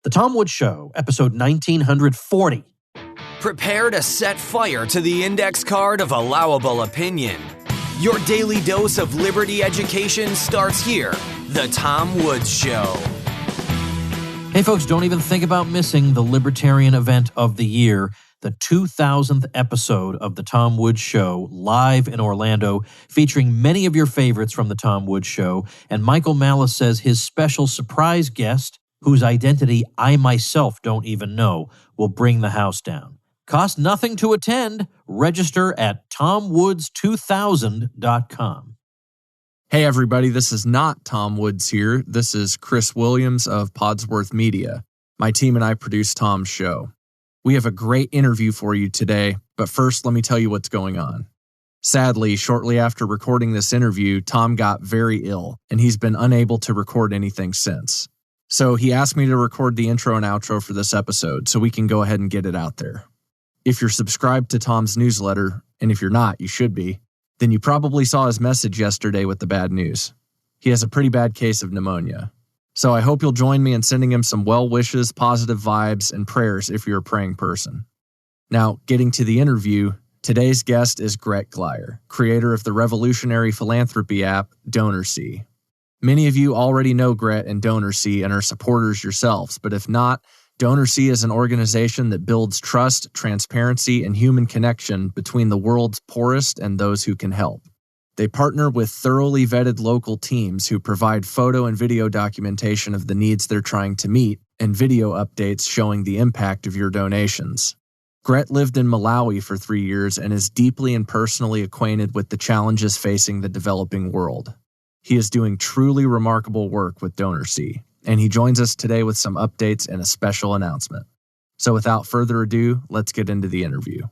The Tom Woods Show, episode 1940. Prepare to set fire to the index card of allowable opinion. Your daily dose of liberty education starts here. The Tom Woods Show. Hey folks, don't even think about missing the libertarian event of the year, the 2000th episode of The Tom Woods Show, live in Orlando, featuring many of your favorites from The Tom Woods Show. And Michael Malice says his special surprise guest, whose identity I myself don't even know, will bring the house down. Cost nothing to attend. Register at tomwoods2000.com. Hey everybody, this is not Tom Woods here. This is Chris Williams of Podsworth Media. My team and I produce Tom's show. We have a great interview for you today, but first let me tell you what's going on. Sadly, shortly after recording this interview, Tom got very ill, and he's been unable to record anything since. So he asked me to record the intro and outro for this episode so we can go ahead and get it out there. If you're subscribed to Tom's newsletter, and if you're not, you should be, then you probably saw his message yesterday with the bad news. He has a pretty bad case of pneumonia. So I hope you'll join me in sending him some well wishes, positive vibes, and prayers if you're a praying person. Now, getting to the interview, today's guest is Gret Glyer, creator of the revolutionary philanthropy app DonorSee. Many of you already know Gret and DonorSee and are supporters yourselves, but if not, DonorSee is an organization that builds trust, transparency, and human connection between the world's poorest and those who can help. They partner with thoroughly vetted local teams who provide photo and video documentation of the needs they're trying to meet and video updates showing the impact of your donations. Gret lived in Malawi for 3 years and is deeply and personally acquainted with the challenges facing the developing world. He is doing truly remarkable work with DonorSee, and he joins us today with some updates and a special announcement. So without further ado, let's get into the interview.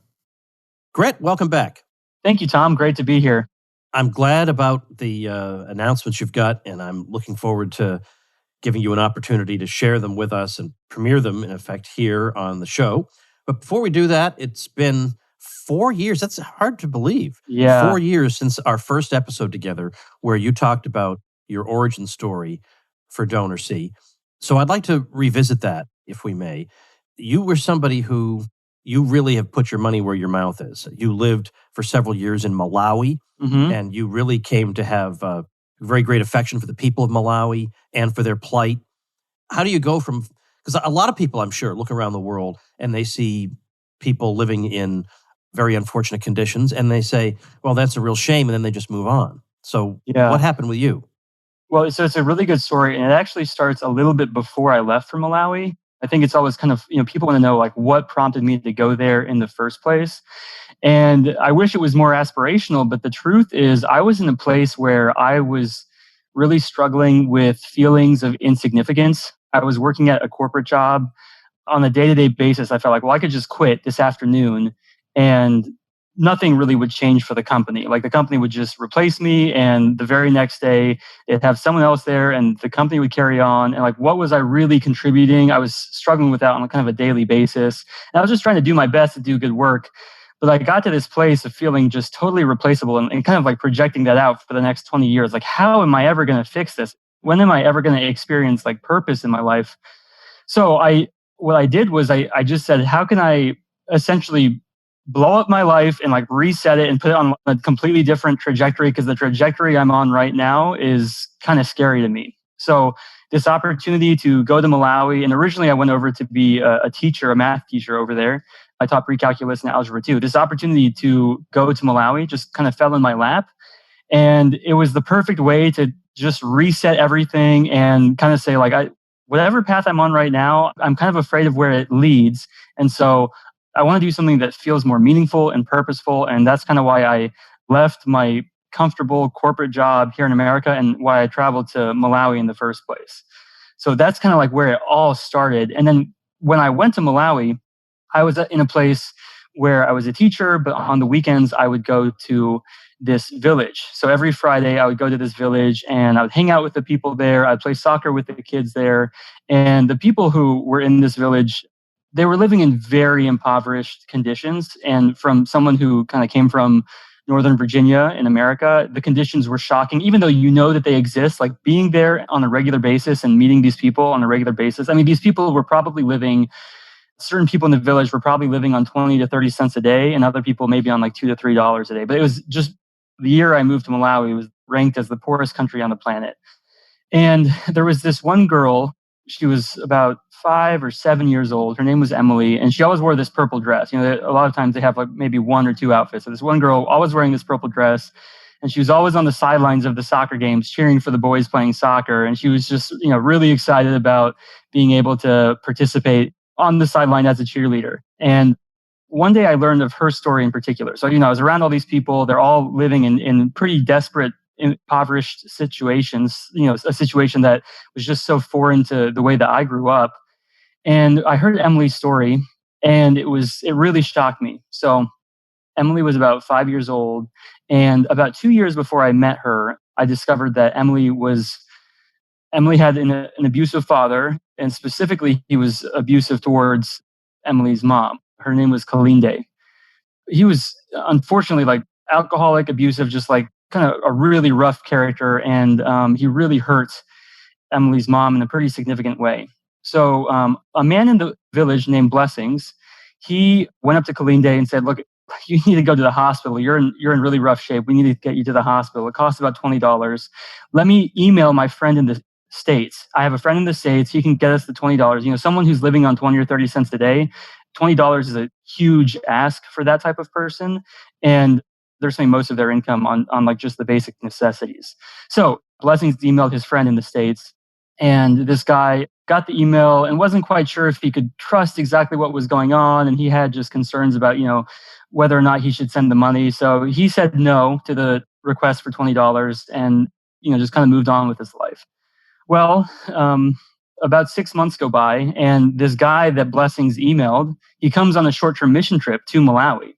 Gret, welcome back. Thank you, Tom. Great to be here. I'm glad about the announcements you've got, and I'm looking forward to giving you an opportunity to share them with us and premiere them, in effect, here on the show. But before we do that, it's been 4 years. That's hard to believe. Yeah. 4 years since our first episode together where you talked about your origin story for DonorSee. So I'd like to revisit that, if we may. You were somebody who you really have put your money where your mouth is. You lived for several years in Malawi, and you really came to have a very great affection for the people of Malawi and for their plight. How do you go from, because a lot of people, I'm sure, look around the world and they see people living in very unfortunate conditions, and they say, well, that's a real shame, and then they just move on. So what happened with you? Well, so it's a really good story, and it actually starts a little bit before I left for Malawi. I think it's always kind of, people want to know, like, what prompted me to go there in the first place. And I wish it was more aspirational, but the truth is I was in a place where I was really struggling with feelings of insignificance. I was working at a corporate job. On a day-to-day basis, I felt like, well, I could just quit this afternoon and nothing really would change for the company. Like, the company would just replace me, and the very next day they'd have someone else there and the company would carry on. And like, what was I really contributing? I was struggling with that on kind of a daily basis. And I was just trying to do my best to do good work. But I got to this place of feeling just totally replaceable and kind of like projecting that out for the next 20 years. Like, how am I ever going to fix this? When am I ever going to experience like purpose in my life? So what I did was I just said, how can I essentially blow up my life and like reset it and put it on a completely different trajectory, because the trajectory I'm on right now is kind of scary to me. So this opportunity to go to Malawi, and originally I went over to be a teacher, a math teacher over there. I taught pre-calculus and algebra too. This opportunity to go to Malawi just kind of fell in my lap. And it was the perfect way to just reset everything and kind of say, like, whatever path I'm on right now, I'm kind of afraid of where it leads. And so I want to do something that feels more meaningful and purposeful. And that's kind of why I left my comfortable corporate job here in America and why I traveled to Malawi in the first place. So that's kind of like where it all started. And then when I went to Malawi, I was in a place where I was a teacher, but on the weekends I would go to this village. So every Friday I would go to this village and I would hang out with the people there. I'd play soccer with the kids there. And the people who were in this village, they were living in very impoverished conditions. And from someone who kind of came from Northern Virginia in America, the conditions were shocking, even though you know that they exist. Like being there on a regular basis and meeting these people on a regular basis. I mean, these people were probably living, certain people in the village were probably living on 20 to 30 cents a day, and other people maybe on like $2 to $3 a day. But it was just the year I moved to Malawi, it was ranked as the poorest country on the planet. And there was this one girl, she was about 5 or 7 years old. Her name was Emily, and she always wore this purple dress. You know, a lot of times they have like maybe one or two outfits. So this one girl always wearing this purple dress, and she was always on the sidelines of the soccer games cheering for the boys playing soccer. And she was just, really excited about being able to participate on the sideline as a cheerleader. And one day I learned of her story in particular. So, I was around all these people. They're all living in pretty desperate, impoverished situations, a situation that was just so foreign to the way that I grew up. And I heard Emily's story, and it really shocked me. So Emily was about 5 years old, and about 2 years before I met her, I discovered that Emily had an abusive father, and specifically he was abusive towards Emily's mom. Her name was Kalinde. He was unfortunately like alcoholic, abusive, just like kind of a really rough character, and he really hurt Emily's mom in a pretty significant way. So a man in the village named Blessings, he went up to Kalinde and said, "Look, you need to go to the hospital. You're in really rough shape. We need to get you to the hospital. It costs about $20. Let me email my friend in the States. I have a friend in the States. He can get us the $20. Someone who's living on 20 or 30 cents a day, $20 is a huge ask for that type of person. And they're spending most of their income on like just the basic necessities." So Blessings emailed his friend in the States, and this guy got the email and wasn't quite sure if he could trust exactly what was going on. And he had just concerns about, whether or not he should send the money. So he said no to the request for $20 and, just kind of moved on with his life. Well, about 6 months go by, and this guy that Blessings emailed, he comes on a short-term mission trip to Malawi.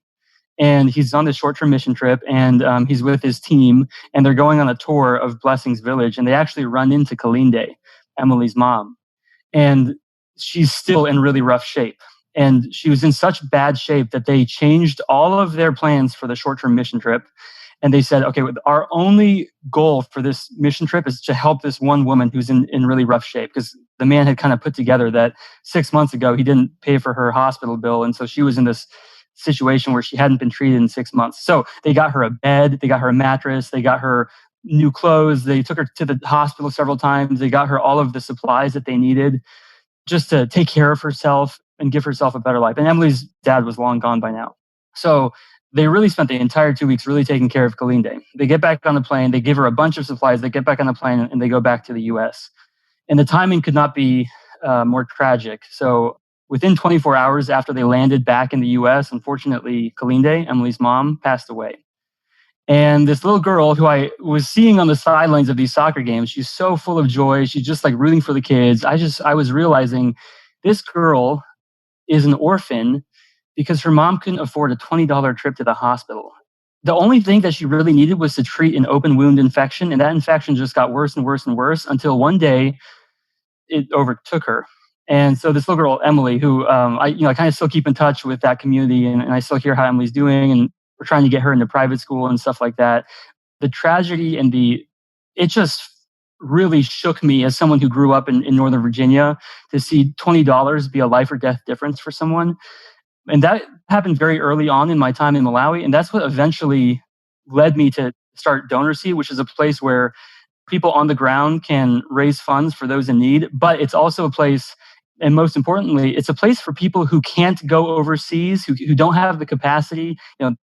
And he's on this short-term mission trip, and he's with his team, and they're going on a tour of Blessings village, and they actually run into Kalinde, Emily's mom. And she's still in really rough shape. And she was in such bad shape that they changed all of their plans for the short-term mission trip. And they said, okay, our only goal for this mission trip is to help this one woman who's in really rough shape. Because the man had kind of put together that 6 months ago, he didn't pay for her hospital bill. And so she was in this situation where she hadn't been treated in 6 months. So they got her a bed, they got her a mattress, they got her new clothes. They took her to the hospital several times. They got her all of the supplies that they needed just to take care of herself and give herself a better life. And Emily's dad was long gone by now. So they really spent the entire 2 weeks really taking care of Kalinde. They get back on the plane. They give her a bunch of supplies. They get back on the plane and they go back to the U.S. And the timing could not be more tragic. So within 24 hours after they landed back in the U.S., unfortunately, Kalinde, Emily's mom, passed away. And this little girl who I was seeing on the sidelines of these soccer games, she's so full of joy. She's just like rooting for the kids. I was realizing this girl is an orphan because her mom couldn't afford a $20 trip to the hospital. The only thing that she really needed was to treat an open wound infection. And that infection just got worse and worse and worse until one day it overtook her. And so this little girl, Emily, who I kind of still keep in touch with that community, and I still hear how Emily's doing, and we're trying to get her into private school and stuff like that. The tragedy and it just really shook me as someone who grew up in Northern Virginia to see $20 be a life or death difference for someone. And that happened very early on in my time in Malawi. And that's what eventually led me to start DonorSee, which is a place where people on the ground can raise funds for those in need. But it's also a place, and most importantly, it's a place for people who can't go overseas, who don't have the capacity.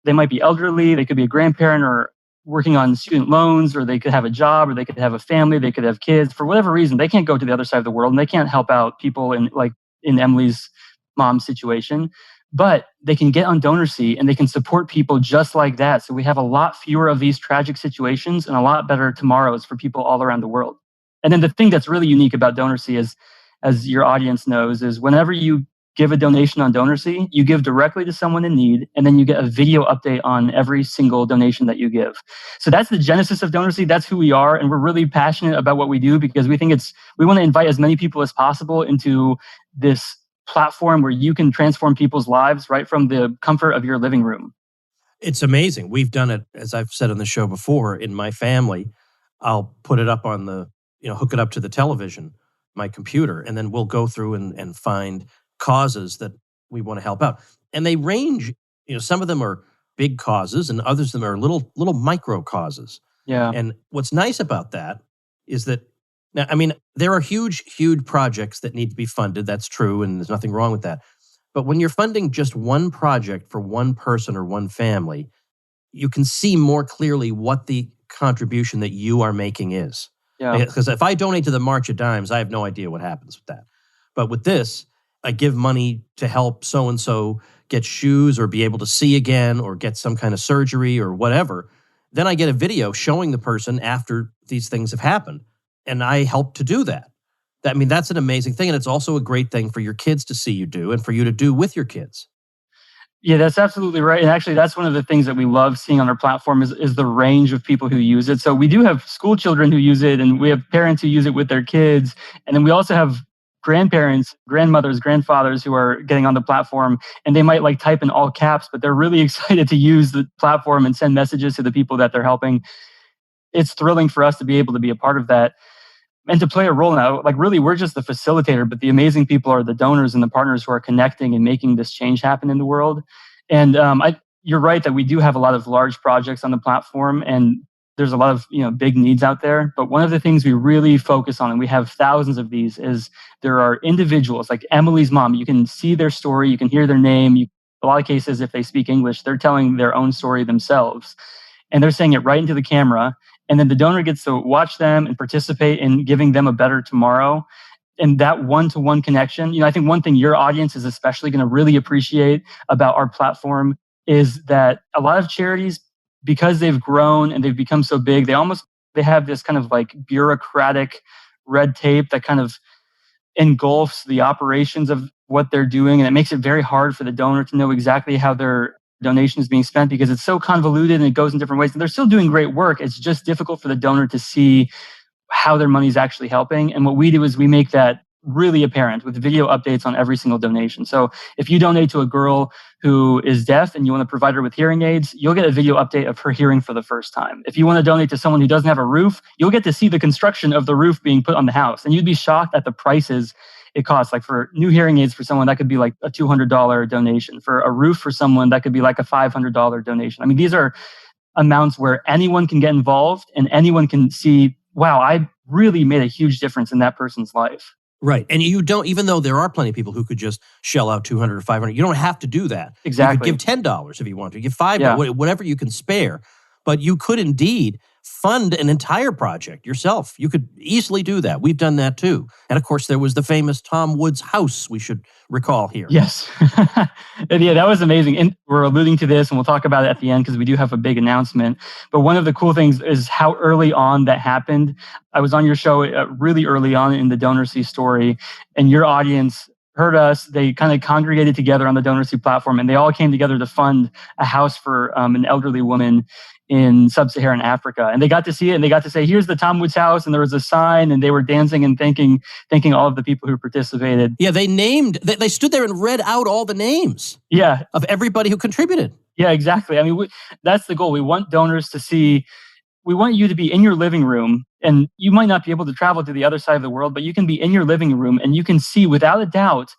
They might be elderly, they could be a grandparent or working on student loans, or they could have a job, or they could have a family, they could have kids. For whatever reason, they can't go to the other side of the world, and they can't help out people in Emily's mom's situation. But they can get on DonorSee and they can support people just like that. So we have a lot fewer of these tragic situations and a lot better tomorrows for people all around the world. And then the thing that's really unique about DonorSee is, as your audience knows, is whenever you give a donation on DonorSee, you give directly to someone in need, and then you get a video update on every single donation that you give. So that's the genesis of DonorSee. That's who we are, and we're really passionate about what we do because we think we want to invite as many people as possible into this platform where you can transform people's lives right from the comfort of your living room. It's amazing. We've done it, as I've said on the show before, in my family. I'll put it up on hook it up to the television, my computer, and then we'll go through and find causes that we want to help out. And they range, some of them are big causes and others of them are little micro causes. Yeah. And what's nice about that is that, now, I mean, there are huge projects that need to be funded. That's true, and there's nothing wrong with that. But when you're funding just one project for one person or one family, you can see more clearly what the contribution that you are making is. Yeah. Because if I donate to the March of Dimes, I have no idea what happens with that. But with this, I give money to help so-and-so get shoes or be able to see again or get some kind of surgery or whatever. Then I get a video showing the person after these things have happened. And I help to do that. I mean, that's an amazing thing. And it's also a great thing for your kids to see you do and for you to do with your kids. Yeah, that's absolutely right. And actually, that's one of the things that we love seeing on our platform is the range of people who use it. So we do have school children who use it, and we have parents who use it with their kids. And then we also have grandparents, grandmothers, grandfathers who are getting on the platform, and they might like type in all caps, but they're really excited to use the platform and send messages to the people that they're helping. It's thrilling for us to be able to be a part of that and to play a role now. Like, really, we're just the facilitator, but the amazing people are the donors and the partners who are connecting and making this change happen in the world. And you're right that we do have a lot of large projects on the platform, and there's a lot of big needs out there. But one of the things we really focus on, and we have thousands of these, is there are individuals like Emily's mom. You can see their story, you can hear their name. A lot of cases, if they speak English, they're telling their own story themselves, and they're saying it right into the camera. And then the donor gets to watch them and participate in giving them a better tomorrow. And that one-to-one connection, I think one thing your audience is especially going to really appreciate about our platform is that a lot of charities, because they've grown and they've become so big, they have this kind of like bureaucratic red tape that kind of engulfs the operations of what they're doing. And it makes it very hard for the donor to know exactly how their donation is being spent, because it's so convoluted and it goes in different ways. And they're still doing great work. It's just difficult for the donor to see how their money is actually helping. And what we do is we make that really apparent with video updates on every single donation. So if you donate to a girl who is deaf and you want to provide her with hearing aids, you'll get a video update of her hearing for the first time. If you want to donate to someone who doesn't have a roof, you'll get to see the construction of the roof being put on the house. And you'd be shocked at the prices it costs. Like for new hearing aids for someone, that could be like a $200 donation. For a roof for someone, that could be like a $500 donation. I mean, these are amounts where anyone can get involved and anyone can see, wow, I really made a huge difference in that person's life. Right. And you don't, even though there are plenty of people who could just shell out $200 or $500, you don't have to do that. Exactly. You could give $10 if you want to, give $5, whatever you can spare. But you could indeed fund an entire project yourself. You could easily do that. We've done that too. And of course, there was the famous Tom Woods house we should recall here. Yes. And yeah, that was amazing. And we're alluding to this, and we'll talk about it at the end because we do have a big announcement. But one of the cool things is how early on that happened. I was on your show really early on in the DonorSee story, and your audience heard us. They kind of congregated together on the DonorSee platform, and they all came together to fund a house for an elderly woman in sub-Saharan Africa. And they got to see it, and they got to say, here's the Tom Woods house, and there was a sign, and they were dancing and thanking all of the people who participated. Yeah, they stood there and read out all the names of everybody who contributed. Yeah, exactly. I mean, that's the goal. We want donors to see, we want you to be in your living room, and you might not be able to travel to the other side of the world, but you can be in your living room and you can see without a doubt,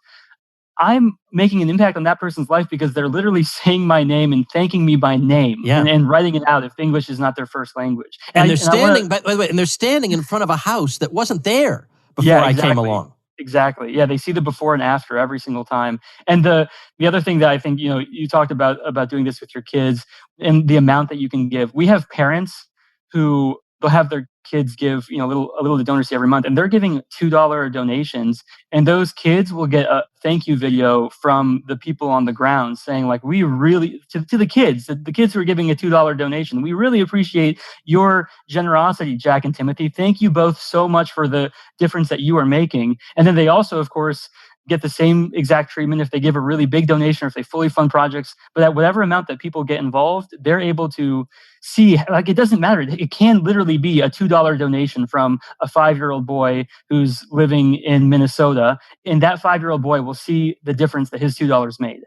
I'm making an impact on that person's life because they're literally saying my name and thanking me by name and writing it out if English is not their first language. And they're standing, by the way, and they're standing in front of a house that wasn't there before I came along. Exactly. Yeah, they see the before and after every single time. And the other thing that I think, you talked about doing this with your kids and the amount that you can give. We have parents who they'll have their kids give a little to DonorSee every month, and they're giving $2 donations, and those kids will get a thank you video from the people on the ground saying, like, we really, to the kids who are giving a $2 donation, we really appreciate your generosity, Jack and Timothy. Thank you both so much for the difference that you are making. And then they also, of course, get the same exact treatment if they give a really big donation or if they fully fund projects. But at whatever amount that people get involved, they're able to see, like, it doesn't matter. It can literally be a $2 donation from a 5-year-old boy who's living in Minnesota, and that 5-year-old boy will see the difference that his $2 made.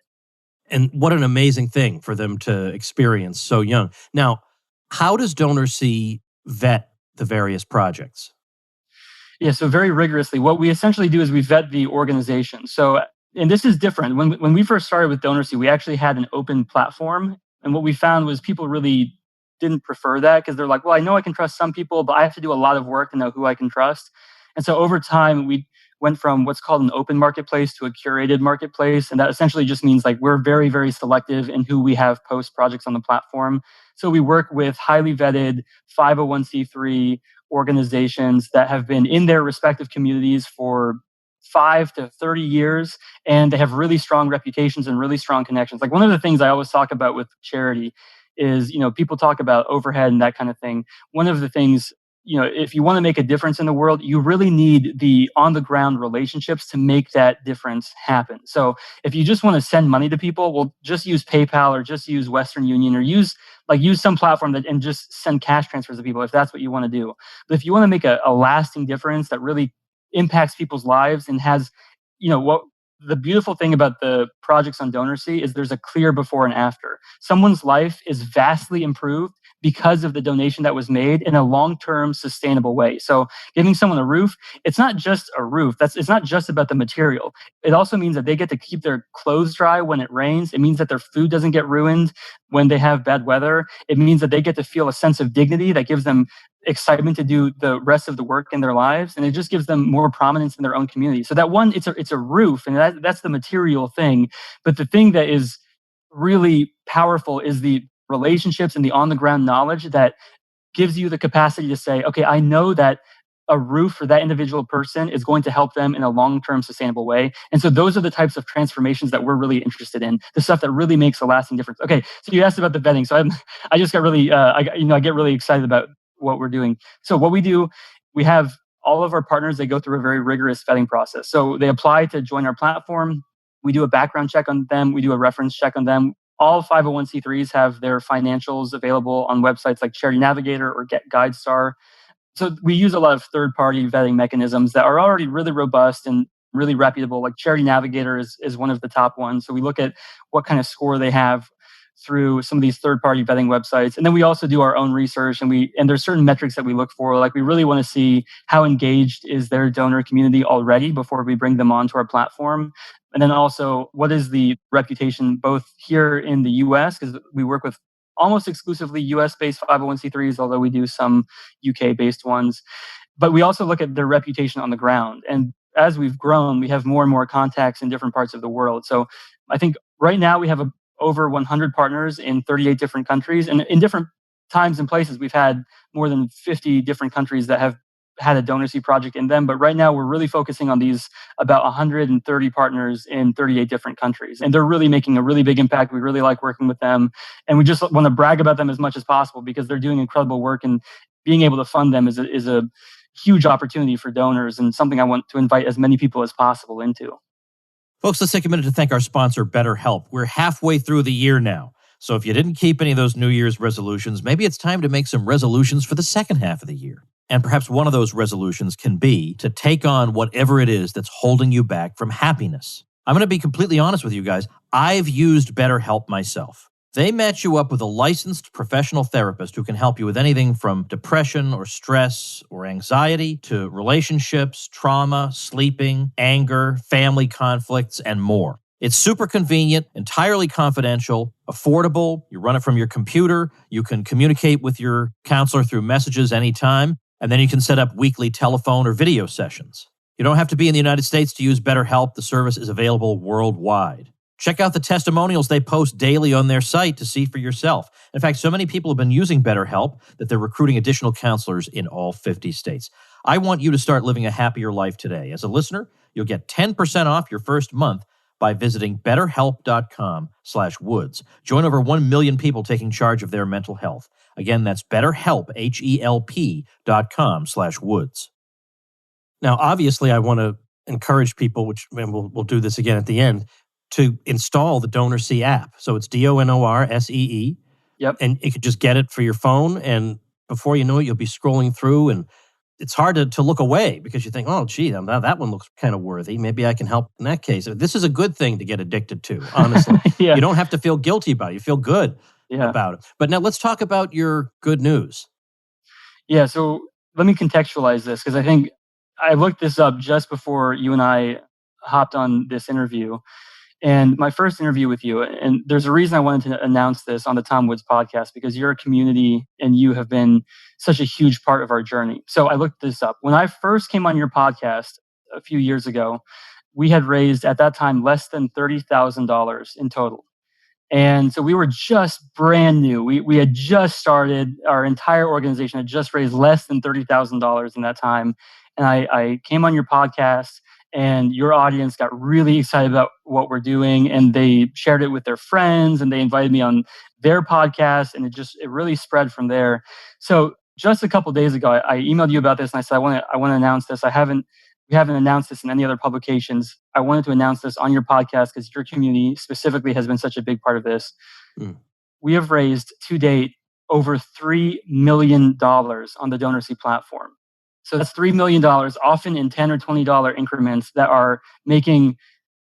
And what an amazing thing for them to experience so young. Now, how does DonorSee vet the various projects? Yeah, so very rigorously. What we essentially do is we vet the organization. So, and this is different. When we first started with DonorSee, we actually had an open platform. And what we found was people really didn't prefer that because they're like, well, I know I can trust some people, but I have to do a lot of work to know who I can trust. And so over time, we went from what's called an open marketplace to a curated marketplace. And that essentially just means like we're very, very selective in who we have post projects on the platform. So we work with highly vetted 501c3 organizations that have been in their respective communities for 5 to 30 years, and they have really strong reputations and really strong connections. Like one of the things I always talk about with charity is, people talk about overhead and that kind of thing. One of the things, if you want to make a difference in the world, you really need the on the ground relationships to make that difference happen. So if you just want to send money to people, well, just use PayPal or just use Western Union or use some platform and just send cash transfers to people if that's what you want to do. But if you want to make a lasting difference that really impacts people's lives and has, what the beautiful thing about the projects on DonorSee is there's a clear before and after. Someone's life is vastly improved because of the donation that was made in a long-term sustainable way. So giving someone a roof, it's not just a roof. It's not just about the material. It also means that they get to keep their clothes dry when it rains. It means that their food doesn't get ruined when they have bad weather. It means that they get to feel a sense of dignity that gives them excitement to do the rest of the work in their lives, and it just gives them more prominence in their own community. So that one, it's a roof, and that's the material thing. But the thing that is really powerful is the relationships and the on the ground knowledge that gives you the capacity to say, okay, I know that a roof for that individual person is going to help them in a long-term sustainable way. And so those are the types of transformations that we're really interested in, the stuff that really makes a lasting difference. Okay, so you asked about the vetting. So I just got really, I get really excited about what we're doing. So what we do, we have all of our partners, they go through a very rigorous vetting process. So they apply to join our platform. We do a background check on them. We do a reference check on them. All 501c3s have their financials available on websites like Charity Navigator or Get GuideStar. So we use a lot of third-party vetting mechanisms that are already really robust and really reputable. Like Charity Navigator is one of the top ones. So we look at what kind of score they have through some of these third-party vetting websites. And then we also do our own research, and there's certain metrics that we look for. Like we really want to see how engaged is their donor community already before we bring them onto our platform. And then also, what is the reputation both here in the US, because we work with almost exclusively US-based 501c3s, although we do some UK-based ones. But we also look at their reputation on the ground. And as we've grown, we have more and more contacts in different parts of the world. So I think right now we have over 100 partners in 38 different countries. And in different times and places, we've had more than 50 different countries that have had a DonorSee project in them. But right now, we're really focusing on these about 130 partners in 38 different countries. And they're really making a really big impact. We really like working with them. And we just want to brag about them as much as possible because they're doing incredible work. And being able to fund them is a huge opportunity for donors and something I want to invite as many people as possible into. Folks, let's take a minute to thank our sponsor, BetterHelp. We're halfway through the year now. So if you didn't keep any of those New Year's resolutions, maybe it's time to make some resolutions for the second half of the year. And perhaps one of those resolutions can be to take on whatever it is that's holding you back from happiness. I'm going to be completely honest with you guys. I've used BetterHelp myself. They match you up with a licensed professional therapist who can help you with anything from depression or stress or anxiety to relationships, trauma, sleeping, anger, family conflicts, and more. It's super convenient, entirely confidential, affordable. You run it from your computer. You can communicate with your counselor through messages anytime, and then you can set up weekly telephone or video sessions. You don't have to be in the United States to use BetterHelp. The service is available worldwide. Check out the testimonials they post daily on their site to see for yourself. In fact, so many people have been using BetterHelp that they're recruiting additional counselors in all 50 states. I want you to start living a happier life today. As a listener, you'll get 10% off your first month by visiting betterhelp.com/woods. Join over 1 million people taking charge of their mental health. Again, that's betterhelp, HELP.com/woods. Now, obviously, I want to encourage people, and we'll do this again at the end, to install the DonorSee app. So it's DonorSee. Yep. And you could just get it for your phone, and before you know it, you'll be scrolling through, and it's hard to look away because you think, oh, gee, now that one looks kind of worthy. Maybe I can help in that case. This is a good thing to get addicted to, honestly. Yeah. You don't have to feel guilty about it. You feel good Yeah. about it. But now let's talk about your good news. Yeah. So let me contextualize this, because I think I looked this up just before you and I hopped on this interview. And my first interview with you, and there's a reason I wanted to announce this on the Tom Woods podcast, because you're a community and you have been such a huge part of our journey. So I looked this up. When I first came on your podcast a few years ago, we had raised at that time less than $30,000 in total. And so we were just brand new. We had just started. Our entire organization had just raised less than $30,000 in that time. And I came on your podcast, and your audience got really excited about what we're doing, and they shared it with their friends, and they invited me on their podcast, and it really spread from there. So just a couple of days ago, I emailed you about this, and I said, I want to announce this. We haven't announced this in any other publications. I wanted to announce this on your podcast because your community specifically has been such a big part of this. We have raised to date over $3 million on the DonorSee platform. So that's $3 million, often in $10 or $20 increments, that are making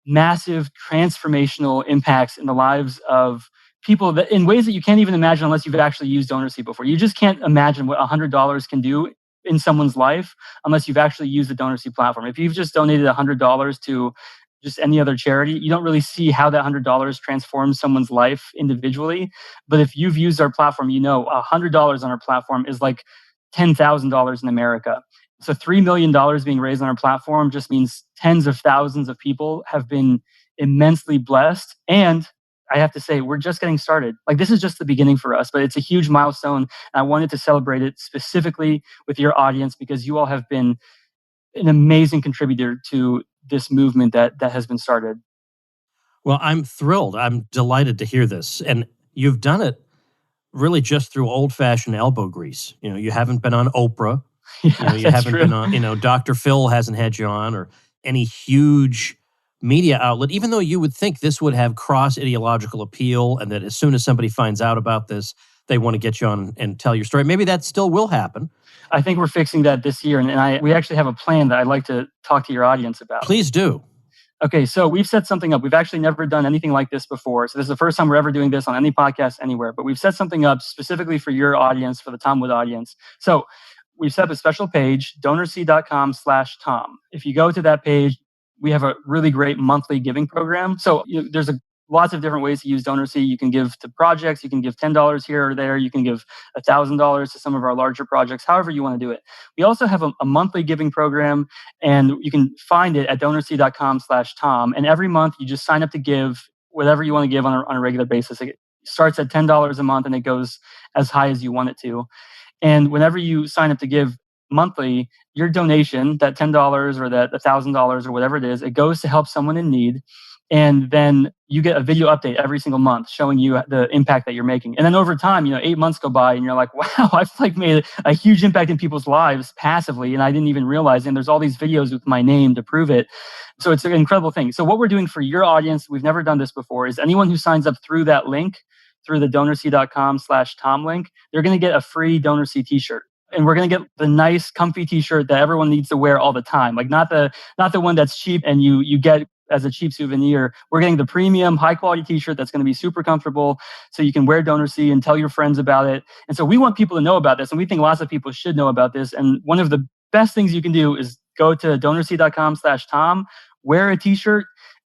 massive transformational impacts in the lives of people that, in ways that you can't even imagine unless you've actually used DonorSee before. You just can't imagine what $100 can do in someone's life unless you've actually used the DonorSee platform. If you've just donated $100 to just any other charity, you don't really see how that $100 transforms someone's life individually. But if you've used our platform, you know $100 on our platform is like $10,000 in America. So $3 million being raised on our platform just means tens of thousands of people have been immensely blessed. And I have to say, we're just getting started. Like, this is just the beginning for us, but it's a huge milestone. And I wanted to celebrate it specifically with your audience, because you all have been an amazing contributor to this movement that has been started. Well, I'm thrilled. I'm delighted to hear this. And you've done it really just through old-fashioned elbow grease. You haven't been on Oprah. Yeah, You haven't been on, Dr. Phil hasn't had you on, or any huge media outlet, even though you would think this would have cross-ideological appeal, and that as soon as somebody finds out about this, they want to get you on and tell your story. Maybe that still will happen. I think we're fixing that this year, and we actually have a plan that I'd like to talk to your audience about. Please do. Okay, so we've set something up. We've actually never done anything like this before. So this is the first time we're ever doing this on any podcast anywhere. But we've set something up specifically for your audience, for the Tom Wood audience. So we've set up a special page, DonorSee.com/Tom. If you go to that page, we have a really great monthly giving program. So there's lots of different ways to use DonorSee. You can give to projects. You can give $10 here or there. You can give $1,000 to some of our larger projects, however you want to do it. We also have a monthly giving program, and you can find it at DonorSee.com/Tom. And every month you just sign up to give whatever you want to give on a regular basis. It starts at $10 a month, and it goes as high as you want it to. And whenever you sign up to give monthly, your donation, that $10 or that $1,000 or whatever it is, it goes to help someone in need. And then you get a video update every single month showing you the impact that you're making. And then over time, 8 months go by, and you're like, wow, I've made a huge impact in people's lives passively, and I didn't even realize. And there's all these videos with my name to prove it. So it's an incredible thing. So what we're doing for your audience, we've never done this before, is anyone who signs up through that link, through the DonorSee.com/Tom link, they're going to get a free DonorSee t-shirt. And we're going to get the nice, comfy t-shirt that everyone needs to wear all the time. Like not the one that's cheap and you get as a cheap souvenir. We're getting the premium, high-quality t-shirt that's going to be super comfortable, so you can wear DonorSee and tell your friends about it. And so we want people to know about this, and we think lots of people should know about this. And one of the best things you can do is go to DonorSee.com/Tom, wear a t-shirt,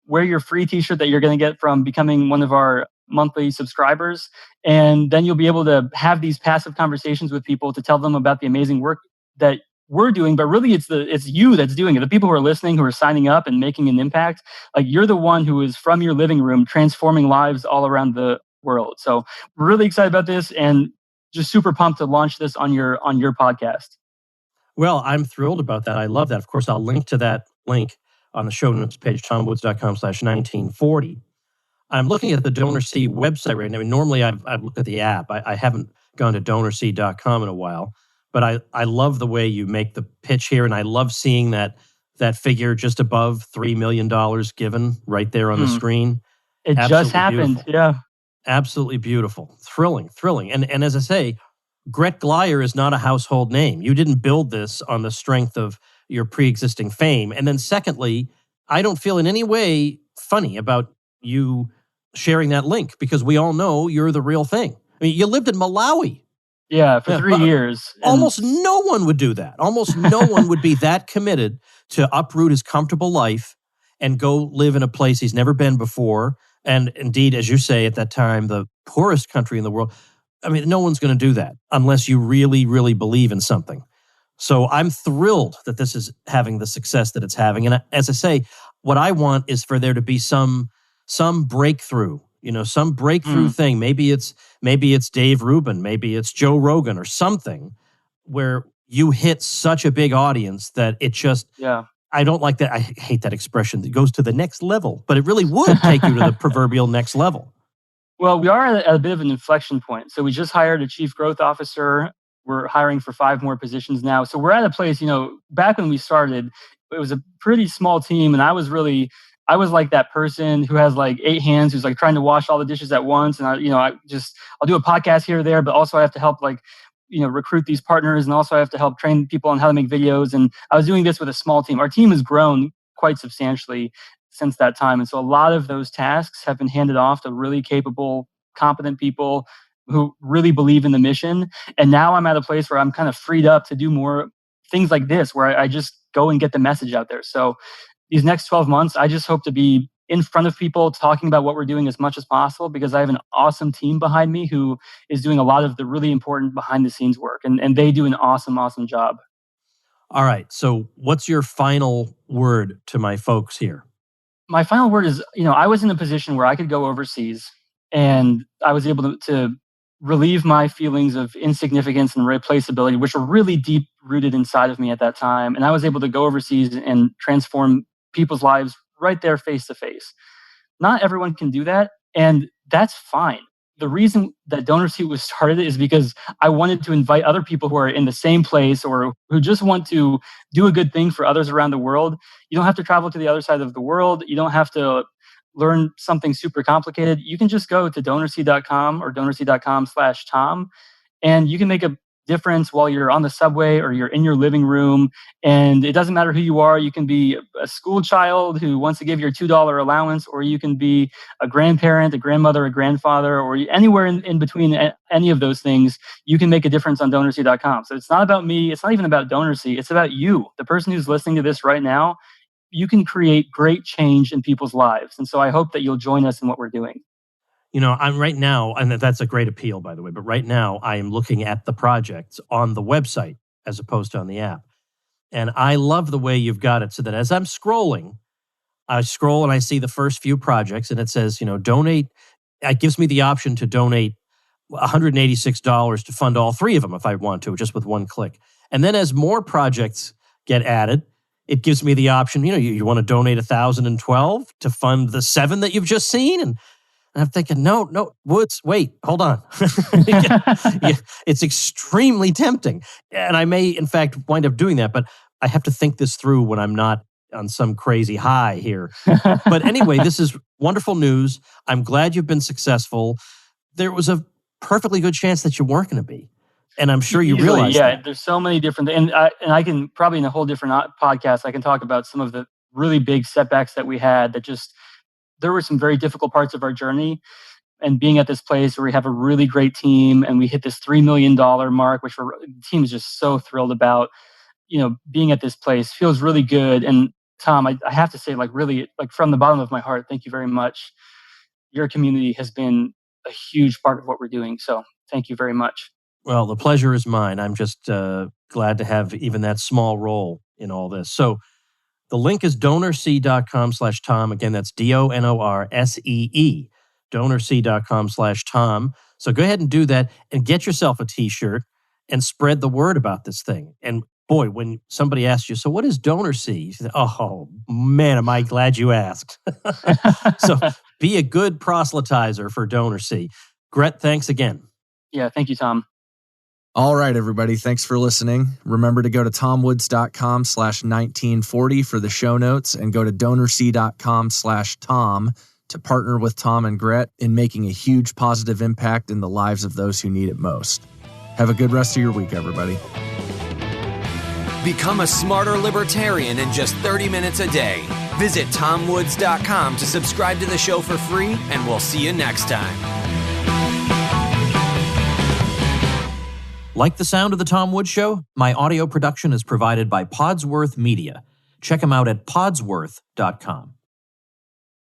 wear your free t-shirt that you're going to get from becoming one of our monthly subscribers, and then you'll be able to have these passive conversations with people to tell them about the amazing work that we're doing. But really, it's you that's doing it. The people who are listening, who are signing up and making an impact, like you're the one who is from your living room transforming lives all around the world. So we're really excited about this, and just super pumped to launch this on your podcast. Well, I'm thrilled about that. I love that. Of course, I'll link to that link on the show notes page, tomwoods.com/1940. I'm looking at the DonorSee website right now. I mean, normally I've looked at the app. I haven't gone to DonorSee.com in a while, but I love the way you make the pitch here, and I love seeing that figure just above $3 million given right there on the screen. It Absolutely just happened. Beautiful. Yeah. Absolutely beautiful. Thrilling. And as I say, Gret Glyer is not a household name. You didn't build this on the strength of your pre-existing fame. And then secondly, I don't feel in any way funny about you sharing that link because we all know you're the real thing. I mean, you lived in Malawi. Yeah, for 3 years. Almost no one would do that. Almost no one would be that committed to uproot his comfortable life and go live in a place he's never been before. And indeed, as you say, at that time, the poorest country in the world. I mean, no one's going to do that unless you really, really believe in something. So I'm thrilled that this is having the success that it's having. And as I say, what I want is for there to be some breakthrough, some breakthrough thing. Maybe it's Dave Rubin, maybe it's Joe Rogan or something where you hit such a big audience that it just, I don't like that. I hate that expression. It goes to the next level, but it really would take you to the proverbial next level. Well, we are at a bit of an inflection point. So we just hired a chief growth officer. We're hiring for 5 more positions now. So we're at a place, back when we started, it was a pretty small team. And I was like that person who has like 8 hands, who's like trying to wash all the dishes at once. And I'll do a podcast here or there, but also I have to help recruit these partners. And also I have to help train people on how to make videos. And I was doing this with a small team. Our team has grown quite substantially since that time. And so a lot of those tasks have been handed off to really capable, competent people who really believe in the mission. And now I'm at a place where I'm kind of freed up to do more things like this, where I just go and get the message out there. So these next 12 months, I just hope to be in front of people talking about what we're doing as much as possible, because I have an awesome team behind me who is doing a lot of the really important behind the scenes work. And they do an awesome, awesome job. All right. So what's your final word to my folks here? My final word is, I was in a position where I could go overseas and I was able to relieve my feelings of insignificance and replaceability, which were really deep rooted inside of me at that time. And I was able to go overseas and transform people's lives right there face to face. Not everyone can do that, and that's fine. The reason that DonorSeat was started is because I wanted to invite other people who are in the same place or who just want to do a good thing for others around the world. You don't have to travel to the other side of the world. You don't have to learn something super complicated. You can just go to DonorSeat.com or DonorSeat.com/Tom, and you can make a difference while you're on the subway or you're in your living room. And it doesn't matter who you are. You can be a school child who wants to give your $2 allowance, or you can be a grandparent, a grandmother, a grandfather, or anywhere in between any of those things. You can make a difference on DonorSeat.com. So it's not about me. It's not even about DonorSeat. It's about you, the person who's listening to this right now. You can create great change in people's lives. And so I hope that you'll join us in what we're doing. I'm right now, and that's a great appeal, by the way, but right now I am looking at the projects on the website as opposed to on the app. And I love the way you've got it so that as I'm scrolling, I scroll and I see the first few projects and it says, donate. It gives me the option to donate $186 to fund all 3 of them if I want to, just with one click. And then as more projects get added, it gives me the option, you want to donate $1,012 to fund the 7 that you've just seen? And I'm thinking, no, Woods, wait, hold on. It's extremely tempting. And I may, in fact, wind up doing that, but I have to think this through when I'm not on some crazy high here. But anyway, this is wonderful news. I'm glad you've been successful. There was a perfectly good chance that you weren't going to be. And I'm sure you realize that. There's so many different, and I can probably in a whole different podcast, I can talk about some of the really big setbacks that we had that there were some very difficult parts of our journey, and being at this place where we have a really great team and we hit this $3 million mark, which the team is just so thrilled about. Being at this place feels really good. And Tom, I have to say, really, from the bottom of my heart, thank you very much. Your community has been a huge part of what we're doing. So thank you very much. Well, the pleasure is mine. I'm just glad to have even that small role in all this. So the link is DonorSee.com/Tom. Again, that's DonorSee, DonorSee.com/Tom. So go ahead and do that and get yourself a t-shirt and spread the word about this thing. And boy, when somebody asks you, so what is DonorSee? You say, oh man, am I glad you asked. So be a good proselytizer for DonorSee. Gret, thanks again. Yeah, thank you, Tom. All right, everybody. Thanks for listening. Remember to go to tomwoods.com/1940 for the show notes, and go to DonorSee.com/Tom to partner with Tom and Gret in making a huge positive impact in the lives of those who need it most. Have a good rest of your week, everybody. Become a smarter libertarian in just 30 minutes a day. Visit tomwoods.com to subscribe to the show for free, and we'll see you next time. Like the sound of The Tom Woods Show? My audio production is provided by Podsworth Media. Check them out at podsworth.com.